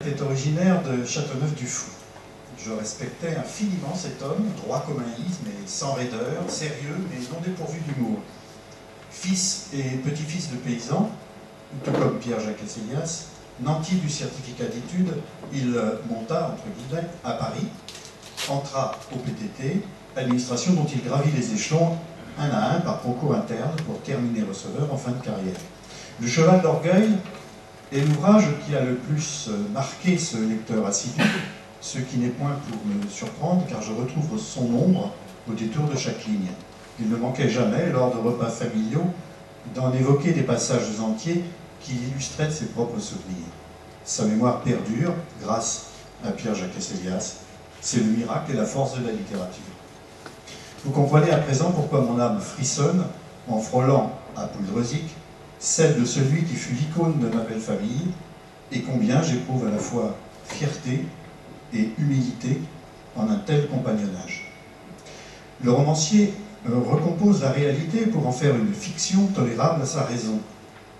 était originaire de Châteauneuf-du-Fou. Je respectais infiniment cet homme, droit comme un is, mais sans raideur, sérieux, mais non dépourvu d'humour. Fils et petit-fils de paysans, tout comme Pierre-Jacques Esselias, nanti du certificat d'études, il monta, entre guillemets, à Paris, entra au PTT, administration dont il gravit les échelons un à un par concours interne pour terminer receveur en fin de carrière. Le cheval d'orgueil est l'ouvrage qui a le plus marqué ce lecteur assidu, ce qui n'est point pour me surprendre car je retrouve son ombre au détour de chaque ligne. Il ne manquait jamais, lors de repas familiaux, d'en évoquer des passages entiers qui illustraient de ses propres souvenirs. Sa mémoire perdure grâce à Pierre-Jacques Esselias. C'est le miracle et la force de la littérature. Vous comprenez à présent pourquoi mon âme frissonne en frôlant à Poudresic celle de celui qui fut l'icône de ma belle famille et combien j'éprouve à la fois fierté et humilité en un tel compagnonnage. Le romancier recompose la réalité pour en faire une fiction tolérable à sa raison.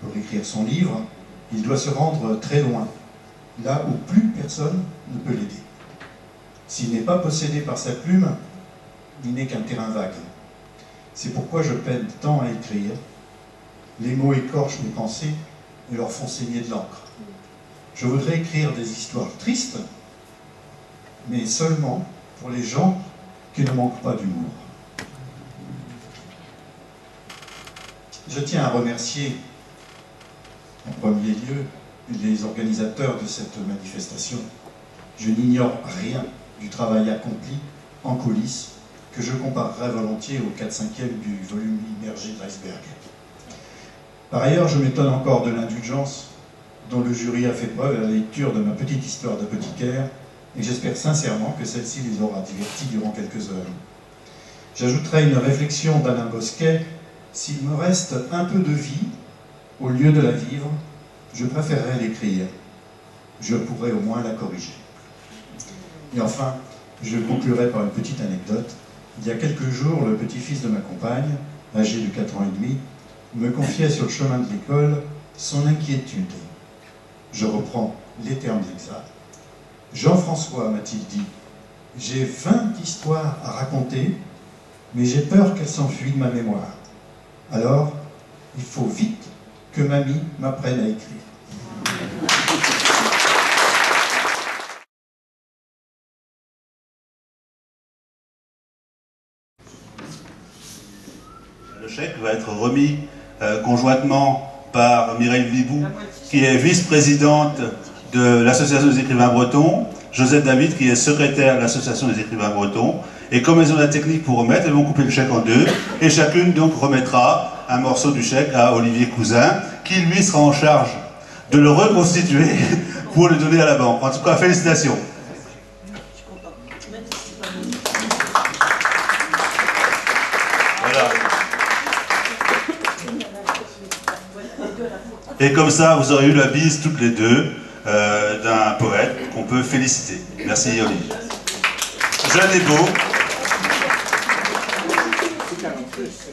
Pour écrire son livre, il doit se rendre très loin, là où plus personne ne peut l'aider. S'il n'est pas possédé par sa plume, il n'est qu'un terrain vague. C'est pourquoi je peine tant à écrire. Les mots écorchent mes pensées et leur font saigner de l'encre. Je voudrais écrire des histoires tristes, mais seulement pour les gens qui ne manquent pas d'humour. Je tiens à remercier en premier lieu les organisateurs de cette manifestation. Je n'ignore rien du travail accompli en coulisses que je comparerais volontiers au 4/5e du volume immergé de l'iceberg. Par ailleurs, je m'étonne encore de l'indulgence dont le jury a fait preuve à la lecture de ma petite histoire d'apothicaire et j'espère sincèrement que celle-ci les aura divertis durant quelques heures. J'ajouterai une réflexion d'Alain Bosquet: s'il me reste un peu de vie, au lieu de la vivre, je préférerais l'écrire. Je pourrais au moins la corriger. Et enfin, je conclurai par une petite anecdote. Il y a quelques jours, le petit-fils de ma compagne, âgé de 4 ans et demi, me confiait sur le chemin de l'école son inquiétude. Je reprends les termes exacts. « Jean-François, m'a-t-il dit, j'ai 20 histoires à raconter, mais j'ai peur qu'elles s'enfuient de ma mémoire. Alors, il faut vite que mamie m'apprenne à écrire. » Le chèque va être remis conjointement par Mireille Vibou, qui est vice-présidente de l'Association des écrivains bretons, Josette David, qui est secrétaire de l'Association des écrivains bretons, et comme elles ont la technique pour remettre, elles vont couper le chèque en deux, et chacune donc remettra un morceau du chèque à Olivier Cousin, qui lui sera en charge de le reconstituer pour le donner à la banque. En tout cas, félicitations. Voilà. Et comme ça, vous aurez eu la bise toutes les deux d'un poète qu'on peut féliciter. Merci Olivier. Jeune et beau.